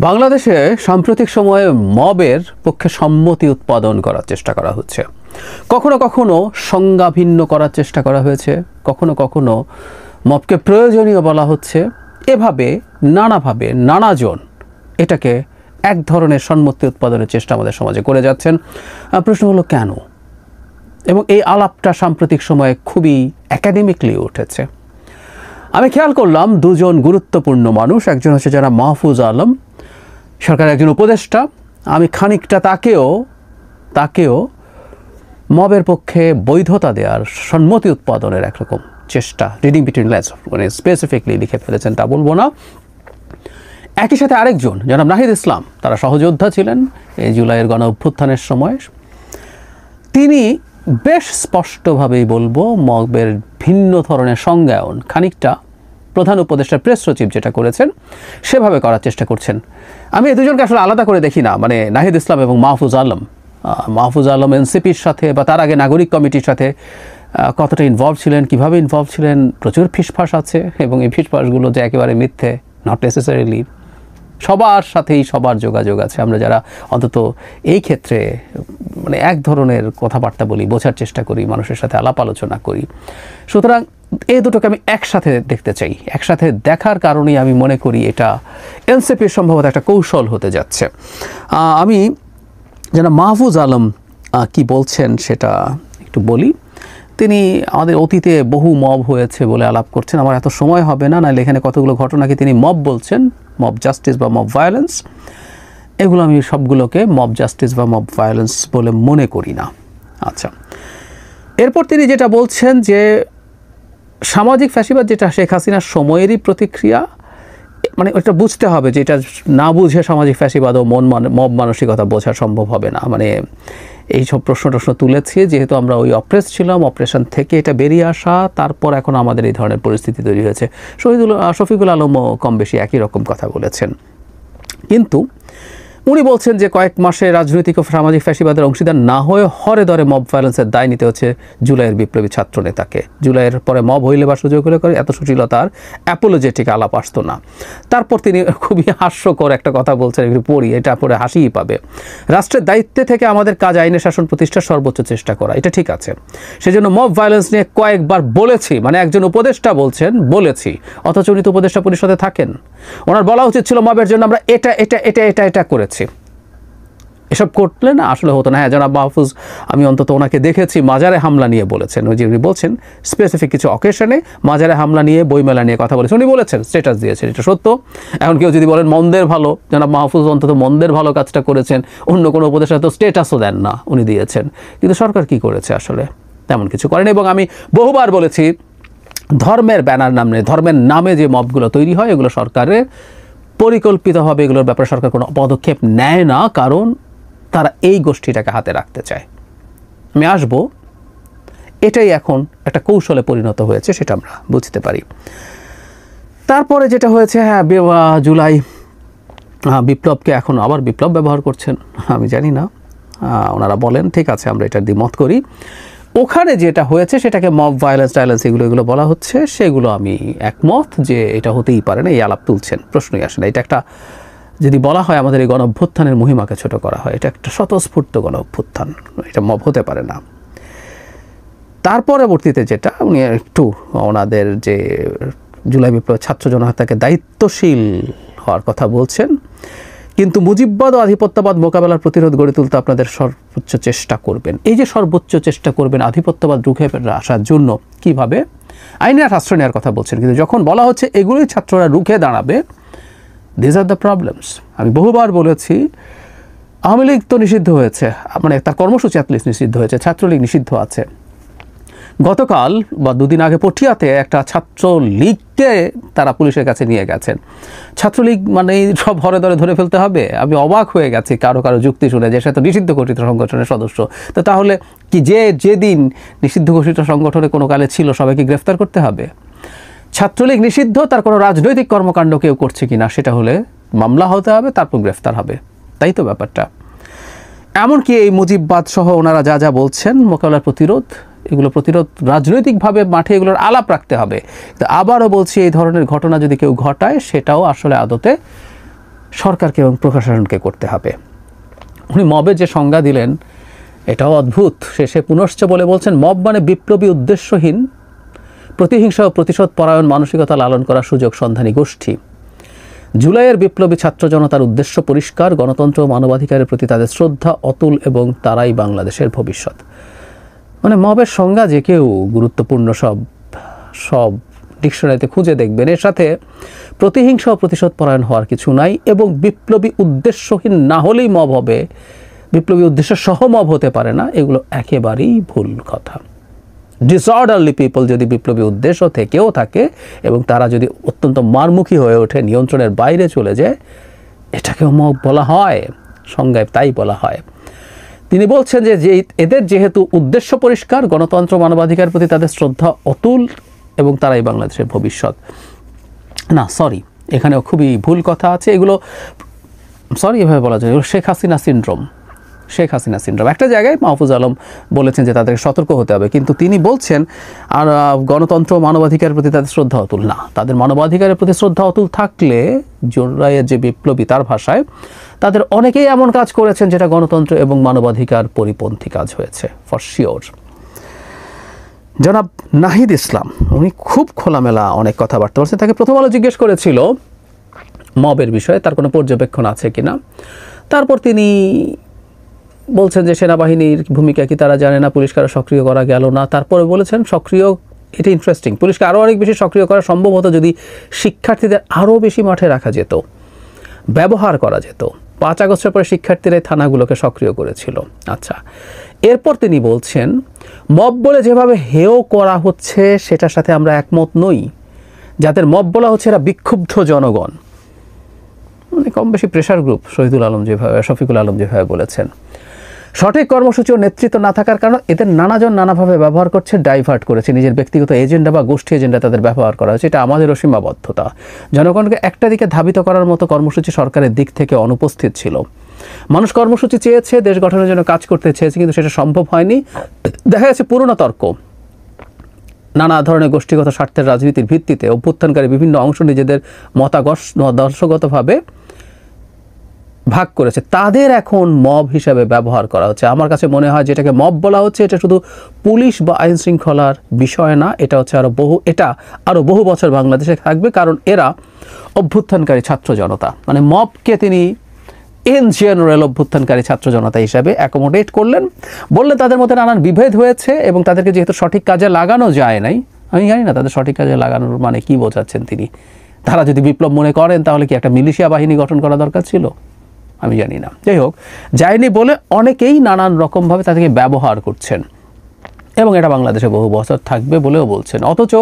বাংলাদেশে সাম্প্রতিক সময়ে মবের পক্ষে সম্মতি উৎপাদন করার চেষ্টা করা হচ্ছে। কখনো কখনো সংজ্ঞা ভিন্ন করার চেষ্টা করা হয়েছে, কখনো কখনো মবকে প্রয়োজনীয় বলা হচ্ছে। এভাবে নানাভাবে নানাজন এটাকে এক ধরনের সম্মতি উৎপাদনের চেষ্টা আমাদের সমাজে করে যাচ্ছেন। প্রশ্ন হলো কেন? এবং এই আলাপটা সাম্প্রতিক সময়ে খুবই একাডেমিকলি উঠেছে। আমি খেয়াল করলাম দুজন গুরুত্বপূর্ণ মানুষ, একজন হচ্ছে যারা মাহফুজ আলম, সরকারের একজন উপদেষ্টা। আমি খানিকটা তাকেও মবের পক্ষে বৈধতা দেওয়ার সম্মতি উৎপাদনের একরকম চেষ্টা, রিডিং বিটুইন লাইনস মানে স্পেসিফিকলি লিখে ফেলেছেন তা বলবো না। একই সাথে আরেকজন জনাব নাহিদ ইসলাম, তারা সহযোদ্ধা ছিলেন এই জুলাইয়ের গণ অভ্যুত্থানের সময়। তিনি বেশ স্পষ্টভাবেই বলবো মবের ভিন্ন ধরনের সংজ্ঞায়ন খানিকটা প্রধান উপদেষ্টার প্রেস সচিব যেটা করেছেন সেভাবে করার চেষ্টা করছেন। আমি এই দুজনকে আসলে আলাদা করে দেখি না, মানে নাহিদ ইসলাম এবং মাহফুজ আলম এনসিপির সাথে বা তার আগে নাগরিক কমিটির সাথে কতটা ইনভলভ ছিলেন, কিভাবে ইনভলভ ছিলেন, প্রচুর ফিসফাস আছে এবং এই ফিসফাসগুলো যে একেবারে মিথ্যে, নট নেসেসারিলি। সবার সাথেই সবার যোগাযোগ আছে। আমরা যারা অন্তত এই ক্ষেত্রে মানে এক ধরনের কথাবার্তা বলি, বোঝার চেষ্টা করি, মানুষের সাথে আলাপ আলোচনা করি, সুতরাং এই দুটোকে আমি একসাথে দেখতে চাই। একসাথে দেখার কারণেই আমি মনে করি এটা এনসিপির সম্ভবত একটা কৌশল হতে যাচ্ছে। আমি যেন মাহফুজ আলম কি বলছেন সেটা একটু বলি। তিনি আমাদের অতীতে বহু মব হয়েছে বলে আলাপ করছেন। আমার এত সময় হবে না, নাহলে এখানে কতগুলো ঘটনাকে তিনি মব বলছেন, মব জাস্টিস বা মব ভায়োলেন্স। এগুলো আমি সবগুলোকে মব জাস্টিস বা মব ভায়োলেন্স বলে মনে করি না। আচ্ছা, এরপর তিনি যেটা বলছেন যে সামাজিক ফ্যাসিবাদ যেটা শেখ হাসিনার সময়েরই প্রতিক্রিয়া, মানে ওটা বুঝতে হবে যে এটা না বুঝে সামাজিক ফ্যাসিবাদ ও মব মানসিকতা বোঝা সম্ভব হবে না। মানে এইসব প্রশ্ন তুলেছি যেহেতু আমরা ওই অপ্রেস ছিলাম, অপারেশন থেকে এটা বেরিয়ে আসা, তারপর এখন আমাদের এই ধরনের পরিস্থিতি তৈরি হয়েছে। শফিকুল আলমও কম বেশি একই রকম কথা বলেছেন। কিন্তু উনি বলছেন যে কয়েক মাসে রাজনৈতিক ও সামাজিক ফ্যাসিবাদের অংশীদার না হয়ে হরে ধরে মব ভায়োলেন্সের দায় নিতে হচ্ছে জুলাইয়ের বিপ্লবী ছাত্র নেতাকে। জুলাইয়ের পরে মব হইলে বা সুযোগ হলে করে এত সুশীলতার অ্যাপোলজেটিক আলাপ আসতো না। তারপর তিনি খুবই হাস্যকর একটা কথা বলছেন, একটু পড়ি, এটা পরে হাসিই পাবে। রাষ্ট্রের দায়িত্বে থেকে আমাদের কাজ আইনের শাসন প্রতিষ্ঠার সর্বোচ্চ চেষ্টা করা, এটা ঠিক আছে। সেজন্য মব ভায়োলেন্স নিয়ে কয়েকবার বলেছি, মানে একজন উপদেষ্টা বলছেন বলেছি, অথচ উনি তো উপদেষ্টা পরিষদে থাকেন। ওনার বলা উচিত ছিল মবের জন্য আমরা এটা করেছি। এসব করলে না আসলে হতো না। হ্যাঁ, জনাব মাহফুজ, আমি অন্তত ওনাকে দেখেছি মাজারে হামলা নিয়ে বলেছেন। ওই যে উনি বলছেন স্পেসিফিক কিছু অকেশনে মাজারে হামলা নিয়ে, বইমেলা নিয়ে কথা বলেছেন, উনি বলেছেন, স্ট্যাটাস দিয়েছেন, এটা সত্য। এখন কেউ যদি বলেন মন্দের ভালো, জনাব মাহফুজ অন্তত মন্দের ভালো কাজটা করেছেন, অন্য কোনো উপদেষ্টা তো স্ট্যাটাসও দেন না, উনি দিয়েছেন। কিন্তু সরকার কি করেছে? আসলে তেমন কিছু করেনি। এবং আমি বহুবার বলেছি ধর্মের ব্যানার নামে, ধর্মের নামে যে মবগুলো তৈরি হয় এগুলো সরকারের পরিকল্পিতভাবে, এগুলোর ব্যাপারে সরকার কোনো পদক্ষেপ নেয় না, কারণ তারা এই গোষ্ঠীটাকে হাতে রাখতে চায়। আমি আসবো, এটাই এখন একটা কৌশলে পরিণত হয়েছে, সেটা আমরা বুঝতে পারি। তারপরে যেটা হয়েছে, হ্যাঁ, জুলাই বিপ্লবকে এখন আবার বিপ্লব ব্যবহার করছেন, আমি জানি না। ওনারা বলেন ঠিক আছে, আমরা এটার দ্বিমত করি। ওখানে যেটা হয়েছে সেটাকে মব ভায়োলেন্স টাইলেন্স এগুলো বলা হচ্ছে, সেগুলো আমি একমত যে এটা হতেই পারে না, এই আলাপ তুলছেন, প্রশ্নই আসে না। এটা একটা, যদি বলা হয় আমাদের এই গণ অভ্যুত্থানের মহিমাকে ছোট করা হয়, এটা একটা স্বতঃস্ফূর্ত গণ অভ্যুত্থান, এটা মব হতে পারে না। তার পরবর্তীতে যেটা উনি একটু ওনাদের যে জুলাই বিপ্লব ছাত্র জনতাকে দায়িত্বশীল হওয়ার কথা বলছেন, কিন্তু মুজিববাদ ও আধিপত্যবাদ মোকাবেলার প্রতিরোধ গড়ে তুলতে আপনাদের সর্বোচ্চ চেষ্টা করবেন। এই যে সর্বোচ্চ চেষ্টা করবেন আধিপত্যবাদ রুখে আসার জন্য, কিভাবে? আইনের আশ্রয় নেওয়ার কথা বলছেন, কিন্তু যখন বলা হচ্ছে এগুলোই ছাত্ররা রুখে দাঁড়াবে, দিস আর দ্য প্রবলেমস। আমি বহুবার বলেছি আওয়ামী লীগ তো নিষিদ্ধ হয়েছে, মানে তার কর্মসূচি অ্যাটলিস্ট নিষিদ্ধ হয়েছে, ছাত্রলীগ নিষিদ্ধ আছে। গতকাল বা দুদিন আগে পটিয়াতে একটা ছাত্রলীগকে তারা পুলিশের কাছে নিয়ে গেছেন। ছাত্রলীগ মানে সব হরে ধরে ফেলতে হবে? আমি অবাক হয়ে গেছি কারো যুক্তি শুনে যে সে তো নিষিদ্ধ ঘোষিত সংগঠনের সদস্য। তো তাহলে কি যেদিন নিষিদ্ধ ঘোষিত সংগঠনে কোনো কালে ছিল সবাইকে গ্রেফতার করতে হবে? ছাত্রলীগ নিষিদ্ধ, তার কোনো রাজনৈতিক কর্মকাণ্ড কেউ করছে কিনা সেটা হলে মামলা হতে হবে, তারপর গ্রেফতার হবে, তাই তো ব্যাপারটা। এমনকি এই মুজিববাদ সহ ওনারা যা বলছেন মোকাবেলার প্রতিরোধ, এগুলো প্রতিরোধ রাজনৈতিকভাবে মাঠে এগুলোর আলাপ রাখতে হবে। আবারও বলছি, এই ধরনের ঘটনা যদি কেউ ঘটায় সেটাও আসলে আদতে সরকারকে এবং প্রশাসনকে করতে হবে। উনি মবের যে সংজ্ঞা দিলেন এটাও অদ্ভুত। শেষে পুনশ্চ বলে বলছেন, মব মানে বিপ্লবী উদ্দেশ্যহীন প্রতিহিংসা ও প্রতিশোধ পরায়ণ মানসিকতা লালন করা সুযোগ সন্ধানী গোষ্ঠী। জুলাইয়ের বিপ্লবী ছাত্র জনতার উদ্দেশ্য পরিষ্কার, গণতন্ত্র ও মানবাধিকারের প্রতি তাদের শ্রদ্ধা অতুল এবং তারাই বাংলাদেশের ভবিষ্যৎ। মানে মবের সংজ্ঞা যে কেউ গুরুত্বপূর্ণ সব ডিকশনারিতে খুঁজে দেখবেন। এর সাথে প্রতিহিংসা ও প্রতিশোধ পরায়ণ হওয়ার কিছু নাই এবং বিপ্লবী উদ্দেশ্যহীন না হলেই মব হবে, বিপ্লবী উদ্দেশ্য সহ মব হতে পারে না, এগুলো একেবারেই ভুল কথা। ডিসঅর্ডারলি পিপল যদি বিপ্লবী উদ্দেশ্য থেকেও থাকে এবং তারা যদি অত্যন্ত মারমুখী হয়ে ওঠে, নিয়ন্ত্রণের বাইরে চলে যায়, এটাকেও মব বলা হয়, সংজ্ঞায় তাই বলা হয়। তিনি বলছেন যে এদের যেহেতু উদ্দেশ্য পরিষ্কার, গণতন্ত্র মানবাধিকারের প্রতি তাদের শ্রদ্ধা অতুল এবং তারাই বাংলাদেশের ভবিষ্যৎ। না সরি, এখানেও খুবই ভুল কথা আছে। এগুলো এভাবে বলা যায়, এগুলো শেখ হাসিনা সিনড্রোম। একটা জায়গায় মাহফুজ আলম বলেছেন যে তাদেরকে সতর্ক হতে হবে, কিন্তু তিনি বলছেন আর গণতন্ত্র মানবাধিকারের প্রতি তাদের শ্রদ্ধা অতুল না। তাদের মানবাধিকারের প্রতি শ্রদ্ধা অতুল থাকলে জুলাইয়ের যে বিপ্লবী, তার ভাষায় তাদের অনেকেই এমন কাজ করেছেন যেটা গণতন্ত্র এবং মানবাধিকার পরিপন্থী কাজ হয়েছে, ফর শিওর। জনাব নাহিদ ইসলাম উনি খুব খোলামেলা অনেক কথাবার্তা বলছেন। তাকে প্রথম আলো জিজ্ঞেস করেছিল মবের বিষয়ে তার কোনো পর্যবেক্ষণ আছে কিনা। তারপর তিনি বলছেন যে সেনাবাহিনীর ভূমিকা কি তারা জানে না, পুলিশকে আরও সক্রিয় করা গেল না। তারপরে বলেছেন সক্রিয়, এটা ইন্টারেস্টিং, পুলিশকে আরও অনেক বেশি সক্রিয় করা সম্ভব হতো যদি শিক্ষার্থীদের আরও বেশি মাঠে রাখা যেত, ব্যবহার করা যেত। 5 আগস্টের পরে শিক্ষার্থীরা থানাগুলোকে সক্রিয় করেছিল। আচ্ছা, এরপর তিনি বলছেন মব বলে যেভাবে হেয় করা হচ্ছে সেটার সাথে আমরা একমত নই। যাদের মব বলা হচ্ছে এরা বিক্ষুব্ধ জনগণ, মানে কম বেশি প্রেশার গ্রুপ। শফিকুল আলম যেভাবে বলেছেন, সঠিক কর্মসূচি ও নেতৃত্ব না থাকার কারণে এদের নানাজন নানাভাবে ব্যবহার করছে, ডাইভার্ট করেছে, নিজের ব্যক্তিগত এজেন্ডা বা গোষ্ঠী এজেন্ডা তাদের ব্যবহার করা হয়েছে। এটা আমাদেরও সীমাবদ্ধতা। জনগণকে একটা দিকে ধাবিত করার মতো কর্মসূচি সরকারের দিক থেকে অনুপস্থিত ছিল। মানুষ কর্মসূচি চেয়েছে, দেশ গঠনের জন্য কাজ করতে চেয়েছে, কিন্তু সেটা সম্ভব হয়নি। দেখা যাচ্ছে পুরনো তর্ক, নানা ধরনের গোষ্ঠীগত স্বার্থের রাজনীতির ভিত্তিতে অভ্যুত্থানকারী বিভিন্ন অংশ নিজেদের মতাদর্শগতভাবে ভাগ করেছে, তাদের এখন মব হিসাবে ব্যবহার করা হচ্ছে। আমার কাছে মনে হয় যেটাকে মব বলা হচ্ছে এটা শুধু পুলিশ বা আইন শৃঙ্খলার বিষয় না, এটা হচ্ছে আরও বহু বছর বাংলাদেশে থাকবে, কারণ এরা অভ্যুত্থানকারী ছাত্র জনতা। মানে মবকে তিনি ইন জেনারেল অভ্যুত্থানকারী ছাত্র জনতা হিসাবে অ্যাকোমোডেট করলেন, বললেন তাদের মধ্যে নানান বিভেদ হয়েছে এবং তাদেরকে যেহেতু সঠিক কাজে লাগানো যায় নাই, আমি জানি না তাদের সঠিক কাজে লাগানোর মানে কি বোঝাচ্ছেন তিনি। তারা যদি বিপ্লব মনে করেন তাহলে কি একটা মিলিশিয়া বাহিনী গঠন করা দরকার ছিল, আমি জানি না। যাই হোক, যায়নি বলে অনেকেই নানান রকমভাবে তাদেরকে ব্যবহার করছেন এবং এটা বাংলাদেশে বহু বছর থাকবে বলেও বলছেন। অথচ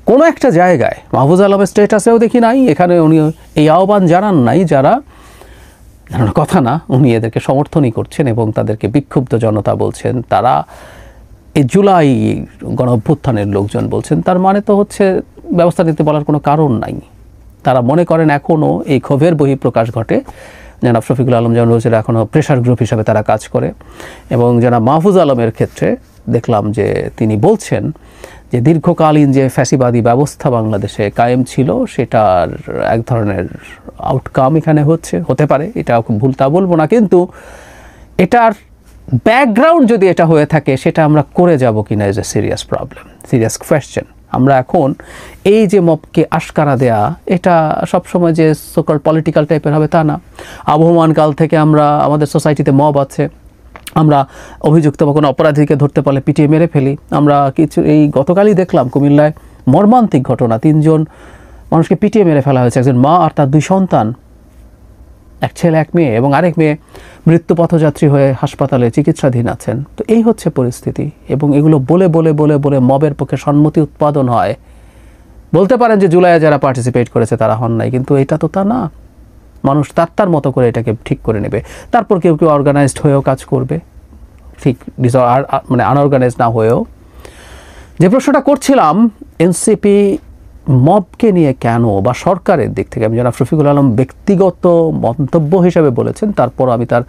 কোনো একটা জায়গায় মাহফুজ আলমের স্টেটাসেও দেখি নাই, এখানে উনি এই আহ্বান জানান নাই, যারা কথা না, উনি এদেরকে সমর্থনই করছেন এবং তাদেরকে বিক্ষুব্ধ জনতা বলছেন, তারা এই জুলাই গণ অভ্যুত্থানের লোকজন বলছেন। তার মানে তো হচ্ছে ব্যবস্থা নিতে বলার কোনো কারণ নাই। তারা মনে করেন এখনও এই ক্ষোভের বহিঃপ্রকাশ ঘটে। জনাব শফিকুল আলম যেমন বলছিল এখনও প্রেশার গ্রুপ হিসাবে তারা কাজ করে, এবং জনাব মাহফুজ আলমের ক্ষেত্রে দেখলাম যে তিনি বলছেন যে দীর্ঘকালীন যে ফ্যাসিবাদী ব্যবস্থা বাংলাদেশে কায়েম ছিল সেটার এক ধরনের আউটকাম এখানে হতে পারে, এটা ভুল তা বলবো না, কিন্তু এটার ব্যাকগ্রাউন্ড যদি এটা হয়ে থাকে সেটা আমরা করে যাব কিনা is a serious problem, serious question. আমরা এখন এই যে মবকে আশকারা দেয়া, এটা সবসময় যে সোকল পলিটিক্যাল টাইপের হবে তা না। আবহমান কাল থেকে আমাদের সোসাইটিতে মব আছে, আমরা অভিযুক্ত বা কোনো অপরাধীকে ধরতে পারলে পিটিয়ে মেরে ফেলি। আমরা এই গতকালই দেখলাম কুমিল্লায় মর্মান্তিক ঘটনা, 3 জন মানুষকে পিটিয়ে মেরে ফেলা হয়েছে, একজন মা আর তার 2 সন্তান, এক ছেলে এক মেয়ে, এবং আরেক মেয়ে মৃত্যু পথযাত্রী হয়ে হাসপাতালে চিকিৎসাধীন আছেন। তো এই হচ্ছে পরিস্থিতি, এবং এগুলো বলে বলে বলে বলে মবের পক্ষে সম্মতি উৎপাদন হয়। বলতে পারেন যে জুলাইয়ে যারা পার্টিসিপেট করেছে তারা হন নাই, কিন্তু এটা তো তা না। মানুষ তার মতো করে এটাকে ঠিক করে নেবে, তারপর কেউ কেউ অর্গানাইজড হয়েও কাজ করবে, ঠিক মানে আনঅর্গানাইজড না হয়েও। যে প্রশ্নটা করছিলাম এনসিপি মবকে নিয়ে কেন, বা সরকারের দিক থেকে, আমি জনাব শফিকুল আলম ব্যক্তিগত মন্তব্য হিসেবে বলেছেন, তারপর আমি তার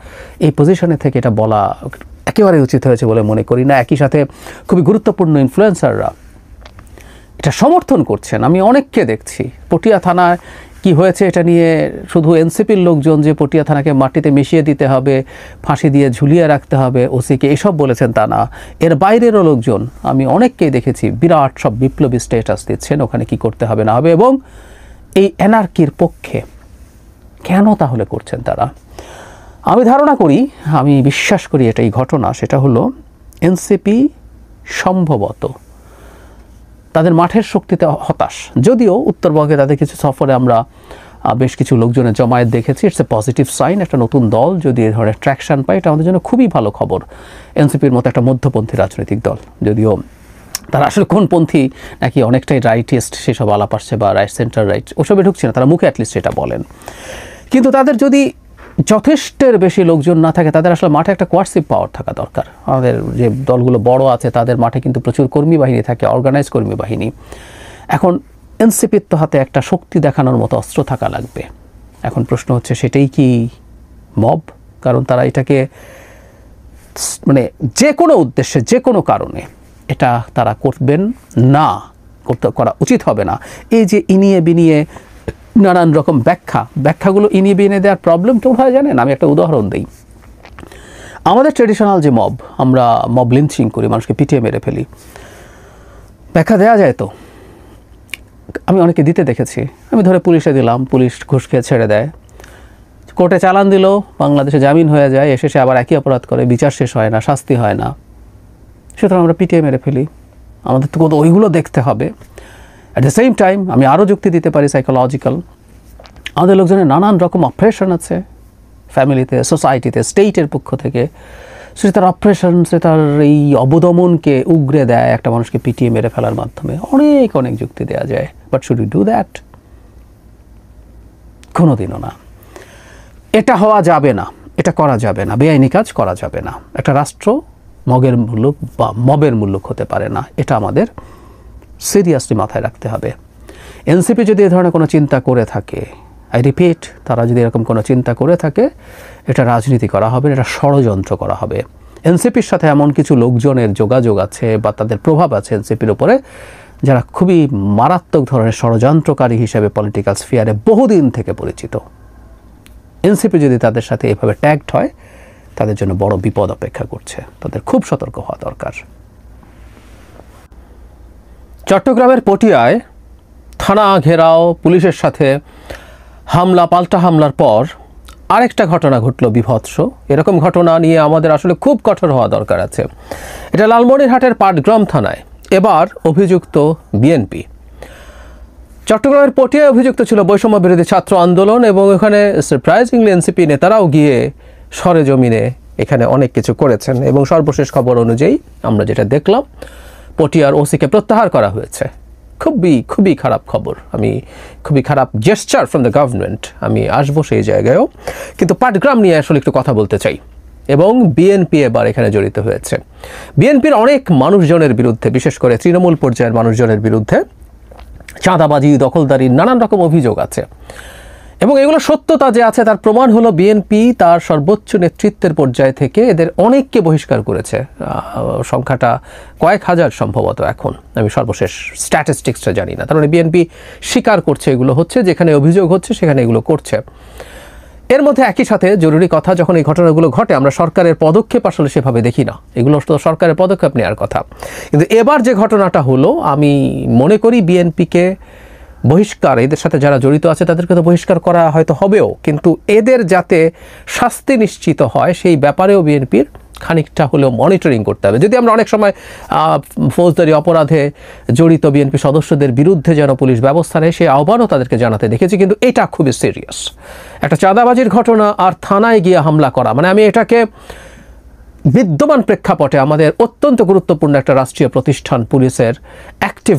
এই পজিশনে থেকে এটা বলা একেবারে উচিত হয়েছে বলে মনে করি না। একই সাথে খুবই গুরুত্বপূর্ণ ইনফ্লুয়েন্সাররা এটা সমর্থন করছেন। আমি অনেককে দেখছি, পটিয়া থানায় কি হয়েছে এটা নিয়ে শুধু এনসিপির লোকজন যে পটিয়া থানাকে মাটিতে মিশিয়ে দিতে হবে, ফাঁসি দিয়ে ঝুলিয়ে রাখতে হবে ওসিকে, এসব বলেছেন তা না। এর বাইরেরও লোকজন আমি অনেককেই দেখেছি বিরাট সব বিপ্লবী স্ট্যাটাস দিচ্ছেন ওখানে কি করতে হবে না হবে, এবং এই এনার্কির পক্ষে। কেন তাহলে করছেন তারা? আমি ধারণা করি, আমি বিশ্বাস করি এটাই ঘটনা। সেটা হলো এনসিপি সম্ভবত তাদের মাঠের শক্তিতে হতাশ। যদিও উত্তরবঙ্গে তাদের কিছু সফরে আমরা বেশ কিছু লোকজনের জমায়েত দেখেছি, ইটস এ পজিটিভ সাইন। একটা নতুন দল যদি এ ধরনের ট্র্যাকশন পায় এটা আমাদের জন্য খুবই ভালো খবর। এনসিপির মতো একটা মধ্যপন্থী রাজনৈতিক দল, যদিও তারা আসলে কোন পন্থী নাকি অনেকটাই রাইটিস্ট সেসব আলাপ আসছে, বা রাইট সেন্টার রাইট ওসবে ঢুকছে না, তারা মুখে অ্যাটলিস্ট সেটা বলেন। কিন্তু তাদের যদি যথেষ্টের বেশি লোকজন না থাকে, তাদের আসলে মাঠে একটা কোয়ার্সিভ পাওয়ার থাকা দরকার। আমাদের যে দলগুলো বড় আছে তাদের মাঠে কিন্তু প্রচুর কর্মী বাহিনী থাকে, অর্গানাইজ কর্মী বাহিনী। এখন এনসিপির তো হাতে একটা শক্তি দেখানোর মতো অস্ত্র থাকা লাগবে। এখন প্রশ্ন হচ্ছে সেটাই কি মব? কারণ তারা এটাকে মানে যে কোনো উদ্দেশ্যে যে কোনো কারণে এটা তারা করবেন না, করা উচিত হবে না। এই যে ইনিয়ে বিনিয়ে নানান রকম ব্যাখ্যাগুলো ইনিয়ে বিনিয়ে দেওয়ার প্রবলেম কেউ হয় জানেন? আমি একটা উদাহরণ দিই। আমাদের ট্রেডিশনাল যে মব, আমরা মব লিঞ্চিং করি, মানুষকে পিটিয়ে মেরে ফেলি, ব্যাখ্যা দেওয়া যায় তো? আমি অনেকে দিতে দেখেছি। আমি ধরে পুলিশে দিলাম, পুলিশ ঘুষ খেয়ে ছেড়ে দেয়, কোর্টে চালান দিল, বাংলাদেশে জামিন হয়ে যায়, এসে সে আবার একই অপরাধ করে, বিচার শেষ হয় না, শাস্তি হয় না, সুতরাং আমরা পিটিয়ে মেরে ফেলি। আমাদের তো কোথাও ওইগুলো দেখতে হবে। অ্যাট দ্য সেম টাইম আমি আরও যুক্তি দিতে পারি সাইকোলজিক্যাল। আমাদের লোকজনের নানান রকম অপারেশন আছে ফ্যামিলিতে, সোসাইটিতে, স্টেটের পক্ষ থেকে। সে তার অপারেশন, সে তার এই অবদমনকে উগরে দেয় একটা মানুষকে পিটিয়ে মেরে ফেলার মাধ্যমে। অনেক অনেক যুক্তি দেওয়া যায়, but should you do that? কোনোদিনও না। এটা হওয়া যাবে না, এটা করা যাবে না, বেআইনি কাজ করা যাবে না। একটা রাষ্ট্র মগের মুল্লুক বা মবের মুল্লুক হতে পারে না, এটা আমাদের সিরিয়াসলি মাথায় রাখতে হবে। এনসিপি যদি এ ধরনের কোনো চিন্তা করে থাকে, আই রিপিট, তারা যদি এরকম কোনো চিন্তা করে থাকে, এটা রাজনীতি করা হবে, এটা ষড়যন্ত্র করা হবে। এনসিপির সাথে এমন কিছু লোকজনের যোগাযোগ আছে বা তাদের প্রভাব আছে এনসিপির উপরে, যারা খুবই মারাত্মক ধরনের ষড়যন্ত্রকারী হিসেবে পলিটিক্যাল স্ফিয়ারে বহুদিন থেকে পরিচিত। এনসিপি যদি তাদের সাথে এভাবে ট্যাগড হয়, তাদের জন্য বড় বিপদ অপেক্ষা করছে। তাদের খুব সতর্ক হওয়া দরকার। চট্টগ্রামের পটিয়ায় থানা ঘেরাও, পুলিশের সাথে হামলা, পাল্টা হামলার পর আরেকটা ঘটনা ঘটল বিভৎস। এরকম ঘটনা নিয়ে আমাদের আসলে খুব কঠোর হওয়া দরকার আছে। এটা লালমনিরহাটের পাটগ্রাম থানায়। এবার অভিযুক্ত বিএনপি। চট্টগ্রামের পটিয়ায় অভিযুক্ত ছিল বৈষম্য বিরোধী ছাত্র আন্দোলন, এবং এখানে সারপ্রাইজিংলি এনসিপি নেতারাও গিয়ে সরেজমিনে এখানে অনেক কিছু করেছেন। এবং সর্বশেষ খবর অনুযায়ী আমরা যেটা দেখলাম, পটিয়ার ওসিকে প্রত্যাহার করা হয়েছে। খুবই খারাপ খবর। আমি খুবই খারাপ জেস্চার ফ্রম দ্য গভর্নমেন্ট। আমি আসবো সেই জায়গায়ও, কিন্তু পাটগ্রাম নিয়ে আসলে একটু কথা বলতে চাই। এবং বিএনপি এবার এখানে জড়িত হয়েছে। বিএনপির অনেক মানুষজনের বিরুদ্ধে, বিশেষ করে তৃণমূল পর্যায়ের মানুষজনের বিরুদ্ধে চাঁদাবাজি, দখলদারি, নানান রকম অভিযোগ আছে। এবং এগুলো সত্যতা যে আছে তার প্রমাণ হলো বিএনপি তার সর্বোচ্চ নেতৃত্বের পর্যায় থেকে এদের অনেককে বহিষ্কার করেছে। সংখ্যাটা কয়েক হাজার সম্ভবত এখন, আমি সর্বশেষ স্ট্যাটিস্টিক্সটা জানি না। তার মানে বিএনপি স্বীকার করছে এগুলো হচ্ছে, যেখানে অভিযোগ হচ্ছে সেখানে এগুলো করছে। এর মধ্যে একই সাথে জরুরি কথা, যখন এই ঘটনাগুলো ঘটে আমরা সরকারের পদক্ষেপ আসলে সেভাবে দেখি না। এগুলো তো সরকারের পদক্ষেপ নেওয়ার কথা। কিন্তু এবার যে ঘটনাটা হলো, আমি মনে করি বিএনপিকে বহিষ্কার, এদের সাথে যারা জড়িত আছে তাদেরকে তো বহিষ্কার করা হয়তো হবেও, কিন্তু এদের যাতে শাস্তি নিশ্চিত হয় সেই ব্যাপারেও বিএনপির খানিকটা হলেও মনিটরিং করতে হবে। যদি আমরা অনেক সময় ফৌজদারি অপরাধে জড়িত বিএনপি সদস্যদের বিরুদ্ধে যেন পুলিশ ব্যবস্থা নেয় সেই আহ্বানও তাদেরকে জানাতে দেখেছি, কিন্তু এটা খুবই সিরিয়াস একটা চাঁদাবাজির ঘটনা। আর থানায় গিয়ে হামলা করা, মানে আমি এটাকে বিদ্যমান প্রেক্ষাপটে আমাদের অত্যন্ত গুরুত্বপূর্ণ একটা রাষ্ট্রীয় প্রতিষ্ঠান পুলিশের অ্যাক্টিভ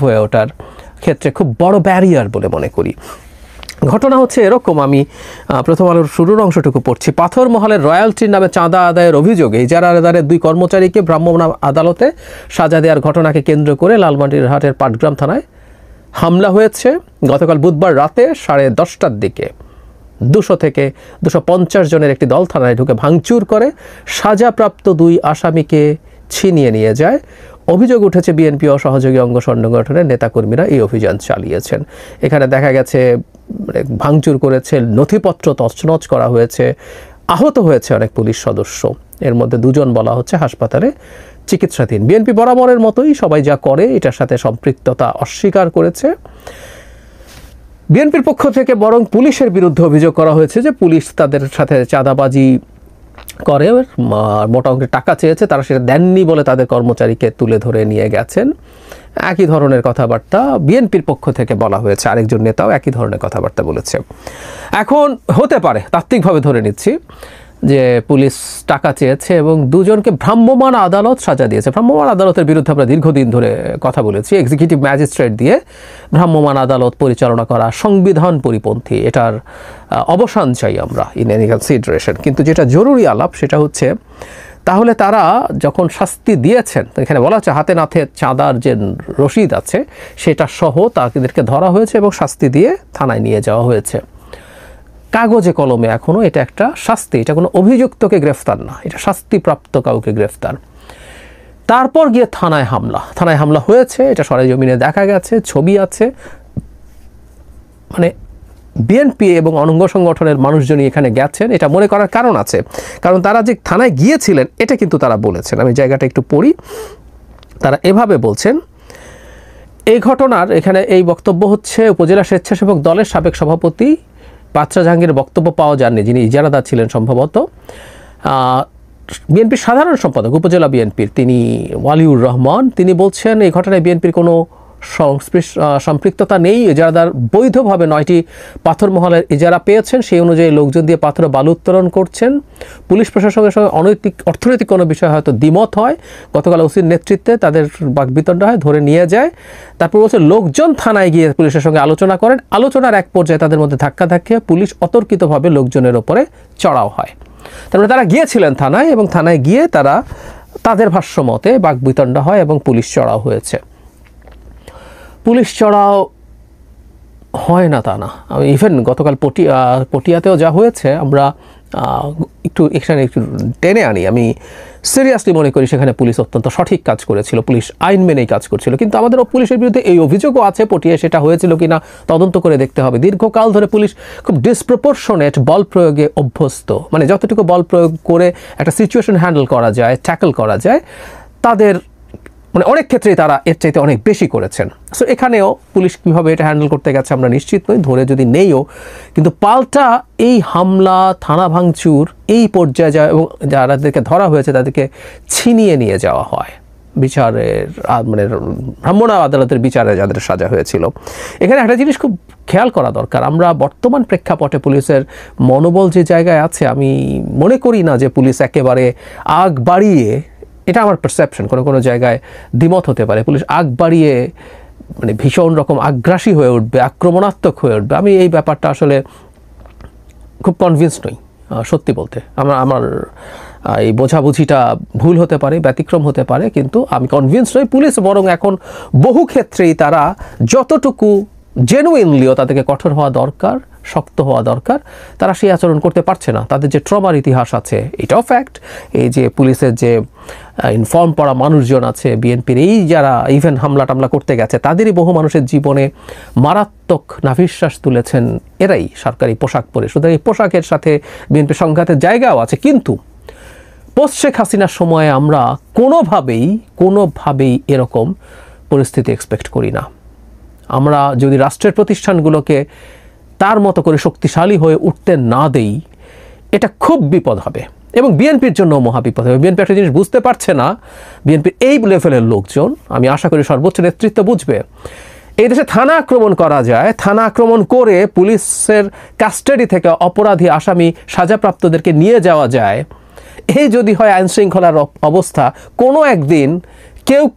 হয়ে ওঠার ক্ষেত্রে খুব বড় ব্যারিয়ার বলে মনে করি। ঘটনা হচ্ছে এরকম, আমি প্রথম আলোর শুরুর অংশটুকু পড়ছি। পাথরমহলের রয়্যালটির নামে চাঁদা আদায়ের অভিযোগে ইজারাদারের 2 কর্মচারীকে ভ্রাম্যমাণ আদালতে সাজা দেওয়ার ঘটনাকে কেন্দ্র করে লালমনিরহাটের পাটগ্রাম থানায় হামলা হয়েছে গতকাল বুধবার রাতে 10:30টার দিকে। 200 থেকে 250 জনের একটি দল থানায় ঢুকে ভাঙচুর করে সাজাপ্রাপ্ত 2 আসামিকে ছিনিয়ে নিয়ে যায়। অভিযোগ উঠেছে বিএনপি ও সহযোগী অঙ্গ সংগঠনের নেতাকর্মীরা এই অভিযান চালিয়েছেন। এখানে দেখা গেছে ভাঙচুর করেছে, নথিপত্র তছনছ করা হয়েছে, আহত হয়েছে অনেক পুলিশ সদস্য। এর মধ্যে 2 জন বলা হচ্ছে হাসপাতালে চিকিৎসাধীন। বিএনপি বরাবরের মতোই সবাই যা করে এটার সাথে সম্পৃক্ততা অস্বীকার করেছে। বিএনপির পক্ষ থেকে বরং পুলিশের বিরুদ্ধে অভিযোগ করা হয়েছে যে পুলিশ তাদের সাথে চাঁদাবাজি করে, মোটা অঙ্কের টাকা চেয়েছে, তারা সেটা দেননি বলে তাদের কর্মচারীকে তুলে ধরে নিয়ে গেছেন। একই ধরনের কথাবার্তা বিএনপির পক্ষ থেকে বলা হয়েছে, আরেকজন নেতাও একই ধরনের কথাবার্তা বলেছে। এখন হতে পারে, তাত্ত্বিকভাবে ধরে নিচ্ছি যে পুলিশ টাকা চেয়েছে এবং 2 জনকে ভ্রাম্যমাণ আদালত সাজা দিয়েছে। ভ্রাম্যমাণ আদালতের বিরুদ্ধে আমরা দীর্ঘদিন ধরে কথা বলেছি। এক্সিকিউটিভ ম্যাজিস্ট্রেট দিয়ে ভ্রাম্যমাণ আদালত পরিচালনা করা সংবিধান পরিপন্থী, এটার অবসান চাই আমরা ইন এনি কনসিডারেশন। কিন্তু যেটা জরুরি আলাপ সেটা হচ্ছে, তাহলে তারা যখন শাস্তি দিয়েছেন, এখানে বলা হচ্ছে হাতে নাতে চাঁদার যে রসিদ আছে সেটা সহ তাদেরকে ধরা হয়েছে এবং শাস্তি দিয়ে থানায় নিয়ে যাওয়া হয়েছে। কাগজে কলমে এখনও এটা একটা শাস্তি, এটা কোনো অভিযুক্তকে গ্রেফতার না, এটা শাস্তিপ্রাপ্ত কাউকে গ্রেফতার। তারপর গিয়ে থানায় হামলা হয়েছে, এটা সরেজমিনে দেখা গেছে, ছবি আছে। মানে বিএনপি এবং অঙ্গ সংগঠনের মানুষজনই এখানে গেছেন, এটা মনে করার কারণ আছে, কারণ তারা যে থানায় গিয়েছিলেন এটা কিন্তু তারা বলেছেন। আমি জায়গাটা একটু পড়ি। তারা এভাবে বলছেন, এই ঘটনার এখানে এই বক্তব্য হচ্ছে উপজেলা স্বেচ্ছাসেবক দলের সাবেক সভাপতি বাদশা জাহাঙ্গীরের বক্তব্য পাওয়া যাননি, যিনি ইজারাদার ছিলেন সম্ভবত। বিএনপির সাধারণ সম্পাদক উপজেলা বিএনপির তিনি ওয়ালিউর রহমান, তিনি বলছেন এই ঘটনায় বিএনপির কোনো সম্পৃক্ততা নেই। ইজারাদার বৈধভাবে 9টি পাথর মহলের ইজারা পেয়েছেন, সেই অনুযায়ী লোকজন দিয়ে পাথর বালু উত্তোলন করছেন। পুলিশ প্রশাসনের সঙ্গে অর্থনৈতিক কোনো বিষয় হয়তো দ্বিমত হয়, গতকাল ওসির নেতৃত্বে তাদের বাকবিতণ্ডা হয়, ধরে নিয়ে যায়। তারপর বলছে লোকজন থানায় গিয়ে পুলিশের সঙ্গে আলোচনা করেন, আলোচনার এক পর্যায়ে তাদের মধ্যে ধাক্কাধাক্কি, পুলিশ অতর্কিতভাবে লোকজনের ওপরে চড়াও হয়। তারপরে তারা গিয়েছিলেন থানায় এবং থানায় গিয়ে তারা তাদের ভাষ্য মতে বাকবিতণ্ডা হয় এবং পুলিশ চড়াও হয়েছে। পুলিশ চড়াও হয় না তা না, আমি ইভেন গতকাল পটিয়াতেও যা হয়েছে আমরা এখানে একটু টেনে আনি। আমি সিরিয়াসলি মনে করি সেখানে পুলিশ অত্যন্ত সঠিক কাজ করেছিল, পুলিশ আইন মেনেই কাজ করছিল। কিন্তু আমাদের পুলিশের বিরুদ্ধে এই অভিযোগও আছে, পটিয়ায় সেটা হয়েছিল কিনা তদন্ত করে দেখতে হবে। দীর্ঘকাল ধরে পুলিশ খুব ডিসপ্রপোর্শনেট বল প্রয়োগে অভ্যস্ত, মানে যতটুকু বল প্রয়োগ করে একটা সিচুয়েশন হ্যান্ডেল করা যায়, ট্যাকল করা যায়, তাদের মানে অনেক ক্ষেত্রেই তারা এর চাইতে অনেক বেশি করেছেন। সো এখানেও পুলিশ কীভাবে এটা হ্যান্ডেল করতে গেছে আমরা নিশ্চিত নই, ধরে যদি নেইও। কিন্তু পাল্টা এই হামলা, থানা ভাঙচুর এই পর্যায়ে যায় এবং যাদেরকে ধরা হয়েছে তাদেরকে ছিনিয়ে নিয়ে যাওয়া হয় বিচারের, মানে ভ্রাম্যমাণ আদালতের বিচারে যাদের সাজা হয়েছিল। এখানে একটা জিনিস খুব খেয়াল করা দরকার, আমরা বর্তমান প্রেক্ষাপটে পুলিশের মনোবল যে জায়গায় আছে, আমি মনে করি না যে পুলিশ একেবারে আগ বাড়িয়ে, এটা আমার পারসেপশন, কোনো জায়গায় দ্বিমত হতে পারে, পুলিশ আগ বাড়িয়ে মানে ভীষণ রকম আগ্রাসী হয়ে উঠবে, আক্রমণাত্মক হয়ে উঠবে। আমি এই ব্যাপারটা আসলে খুব কনভিন্স নই সত্যি বলতে। আমার এই বোঝাবুঝিটা ভুল হতে পারে, ব্যতিক্রম হতে পারে, কিন্তু আমি কনভিন্স নই। পুলিশ বরং এখন বহু ক্ষেত্রেই তারা যতটুকু জেনুইনলিও তাদেরকে কঠোর হওয়া দরকার, শক্ত হওয়া দরকার, তারা সেই আচরণ করতে পারছে না। তাদের যে ট্রমার ইতিহাস আছে এটাও ফ্যাক্ট। এই যে পুলিশের যে ইনফর্ম পড়া মানুষজন আছে বিএনপির, এই যারা ইভেন হামলা টামলা করতে গেছে, তাদেরই বহু মানুষের জীবনে মারাত্মক নাভিশ্বাস তুলেছেন এরাই সরকারি পোশাক পরে। সুতরাং এই পোশাকের সাথে বিএনপির সংঘাতের জায়গাও আছে। কিন্তু পোস্ট শেখ হাসিনার সময়ে আমরা কোনোভাবেই এরকম পরিস্থিতি এক্সপেক্ট করি না। আমরা যদি রাষ্ট্রের প্রতিষ্ঠানগুলোকে তার মতো করে শক্তিশালী হয়ে উঠতে না দেই, এটা খুব বিপদ হবে এবং বিএনপির জন্য মহাবিপদ হবে। বিএনপি একটা জিনিস বুঝতে পারছে না, বিএনপির এই লেভেলের লোকজন, আমি আশা করি সর্বোচ্চ নেতৃত্ব বুঝবে, এই দেশে থানা আক্রমণ করা যায়, থানা আক্রমণ করে পুলিশের কাস্টাডি থেকে অপরাধী আসামি সাজাপ্রাপ্তদেরকে নিয়ে যাওয়া যায়। এই যদি হয় আইন শৃঙ্খলার অবস্থা, কোনো একদিন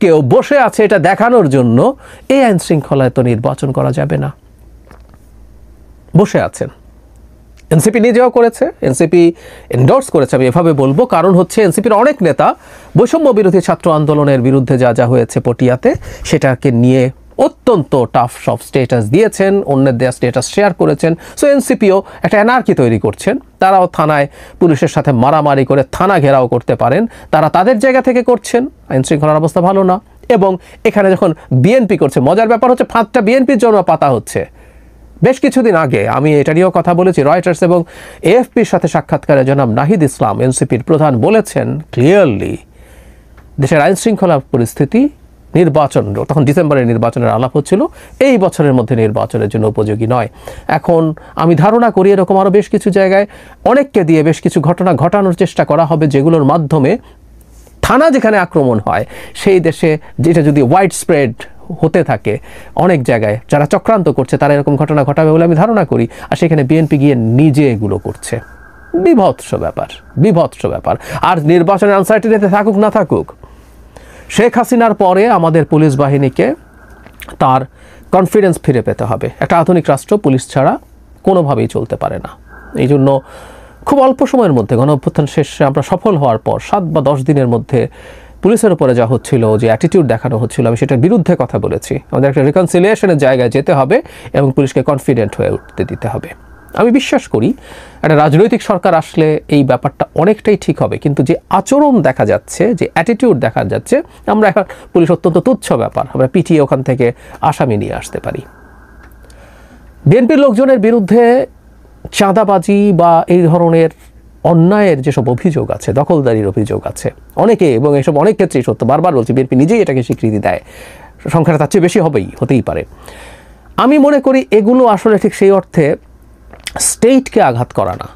কেউ বসে আছে এটা দেখানোর জন্য, এই আইন শৃঙ্খলায় তো নির্বাচন করা যাবে না। বসে আছেন, এনসিপি নিজেও করেছে, এনসিপি এন্ডোর্স করেছে, আমি এভাবে বলবো। কারণ হচ্ছে এনসিপির অনেক নেতা বৈষম্য বিরোধী ছাত্র আন্দোলনের বিরুদ্ধে যা হয়েছে পটিয়াতে, সেটাকে নিয়ে অত্যন্ত টাফ সব স্টেটাস দিয়েছেন, অন্যের দেওয়া স্টেটাস শেয়ার করেছেন। সো এনসিপিও একটা অ্যানার্কি তৈরি করছেন, তারাও থানায় পুলিশের সাথে মারামারি করে থানা ঘেরাও করতে পারেন, তারা তাদের জায়গা থেকে করছেন। আইন শৃঙ্খলার অবস্থা ভালো না, এবং এখানে যখন বিএনপি করছে, মজার ব্যাপার হচ্ছে ফাঁদটা বিএনপির জন্য পাতা হচ্ছে। বেশ কিছুদিন আগে আমি এটা নিয়েও কথা বলেছি, রয়টার্স এবং এএফপির সাথে সাক্ষাৎকারে জনাব নাহিদ ইসলাম এনসিপির প্রধান বলেছেন ক্লিয়ারলি দেশের আইন শৃঙ্খলা পরিস্থিতি নির্বাচন, তখন ডিসেম্বরের নির্বাচনের আলাপ হচ্ছিল, এই বছরের মধ্যে নির্বাচনের জন্য উপযোগী নয়। এখন আমি ধারণা করি এরকম আরও বেশ কিছু জায়গায় অনেককে দিয়ে বেশ কিছু ঘটনা ঘটানোর চেষ্টা করা হবে, যেগুলোর মাধ্যমে থানা যেখানে আক্রমণ হয় সেই দেশে যেটা যদি ওয়াইড স্প্রেড হতে থাকে, অনেক জায়গায় যারা চক্রান্ত করছে তারা এরকম ঘটনা ঘটাবে বলে আমি ধারণা করি, আর সেখানে বিএনপি গিয়ে নিজে এগুলো করছে। বিভৎস ব্যাপার, বিভৎস ব্যাপার। আর নির্বাচনের আনসার্টিনিতে থাকুক না থাকুক, শেখ হাসিনার পরে আমাদের পুলিশ বাহিনীকে তার কনফিডেন্স ফিরে পেতে হবে। একটা আধুনিক রাষ্ট্র পুলিশ ছাড়া কোনোভাবেই চলতে পারে না। এই জন্য খুব অল্প সময়ের মধ্যে গণঅভ্যুত্থান শেষে আমরা সফল হওয়ার পর 7 বা 10 দিনের মধ্যে পুলিশের উপরে যা হচ্ছিল, যে অ্যাটিটিউড দেখানো হচ্ছিল, আমি সেটার বিরুদ্ধে কথা বলেছি। আমাদের একটা রিকনসিলিয়েশনের জায়গায় যেতে হবে এবং পুলিশকে কনফিডেন্ট হয়ে উঠতে দিতে হবে। আমি বিশ্বাস করি একটা রাজনৈতিক সরকার আসলে এই ব্যাপারটা অনেকটাই ঠিক হবে, কিন্তু যে আচরণ দেখা যাচ্ছে, যে অ্যাটিটিউড দেখা যাচ্ছে, আমরা এখন পুলিশ অত্যন্ত তুচ্ছ ব্যাপার, আমরা পিটিয়ে ওখান থেকে আসামি নিয়ে আসতে পারি। বিএনপির লোকজনের বিরুদ্ধে চাঁদাবাজি বা এই ধরনের অন্যায়ের যেসব অভিযোগ আছে, দখলদারির অভিযোগ আছে অনেকে, এবং এসব অনেক ক্ষেত্রেই সত্য, বারবার বলছি বিএনপি নিজেই এটাকে স্বীকৃতি দেয়, সংখ্যাটা তার চেয়ে বেশি হতেই পারে। আমি মনে করি এগুলো আসলে ঠিক সেই অর্থে স্টেটকে আঘাত করা না।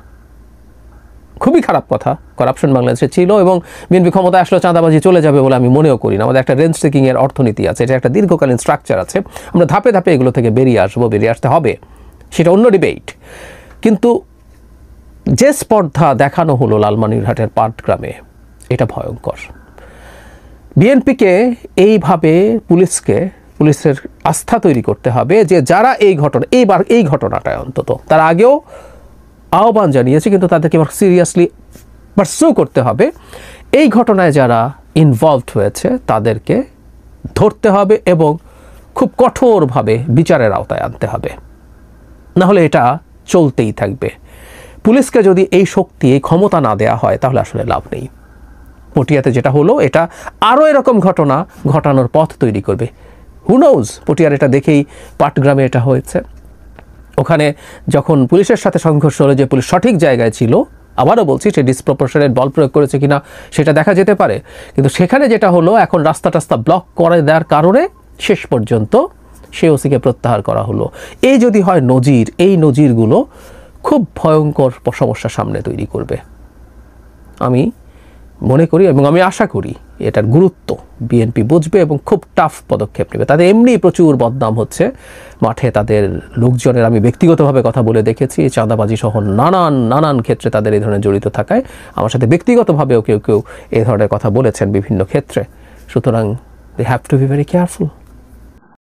খুবই খারাপ কথা, করাপশন বাংলাদেশে ছিল এবং বিএনপি ক্ষমতায় আসলে চাঁদাবাজি চলে যাবে বলে আমি মনেও করি না। আমাদের একটা রেঞ্জ টেকিংয়ের অর্থনীতি আছে, এটা একটা দীর্ঘকালীন স্ট্রাকচার আছে, আমরা ধাপে ধাপে এগুলো থেকে বেরিয়ে আসতে হবে, সেটা অন্য ডিবেট। কিন্তু যে স্পর্ধা দেখানো হলো লালমনিরহাটের পাটগ্রামে, এটা ভয়ঙ্কর। বিএনপিকে এইভাবে পুলিশের আস্থা তৈরি করতে হবে যে যারা এইবার এই ঘটনাটায় অন্তত, তার আগেও আহ্বান জানিয়েছে কিন্তু তাদেরকে এবার সিরিয়াসলি পারসু করতে হবে। এই ঘটনায় যারা ইনভলভড হয়েছে তাদেরকে ধরতে হবে এবং খুব কঠোরভাবে বিচারের আওতায় আনতে হবে, নাহলে এটা চলতেই থাকবে। পুলিশকে যদি এই শক্তি, এই ক্ষমতা না দেয়া হয় তাহলে আসলে লাভ নেই। পটিয়াতে যেটা হলো, এটা আরও এরকম ঘটনা ঘটানোর পথ তৈরি করবে। হু নোজ, পটিয়ার এটা দেখেই পাটগ্রামে এটা হয়েছে। ওখানে যখন পুলিশের সাথে সংঘর্ষ হলো, যে পুলিশ সঠিক জায়গায় ছিল, আবারও বলছি সে ডিসপ্রপোর্শনেট বল প্রয়োগ করেছে কিনা সেটা দেখা যেতে পারে, কিন্তু সেখানে যেটা হলো, এখন রাস্তা ব্লক করে দেওয়ার কারণে শেষ পর্যন্ত সে ওসিকে প্রত্যাহার করা হলো। এই যদি হয় নজির, এই নজিরগুলো খুব ভয়ঙ্কর সমস্যা সামনে তৈরি করবে। আমি মনে করি এবং আমি আশা করি এটার গুরুত্ব বিএনপি বুঝবে এবং খুব টাফ পদক্ষেপ নেবে। তাদের এমনি প্রচুর বদনাম হচ্ছে মাঠে, তাদের লোকজনের আমি ব্যক্তিগতভাবে কথা বলে দেখেছি, চাঁদাবাজি সহ নানান ক্ষেত্রে তাদের এই ধরনের জড়িত থাকায় আমার সাথে ব্যক্তিগতভাবেও কেউ এই ধরনের কথা বলেছেন বিভিন্ন ক্ষেত্রে। সুতরাং they have to be very careful.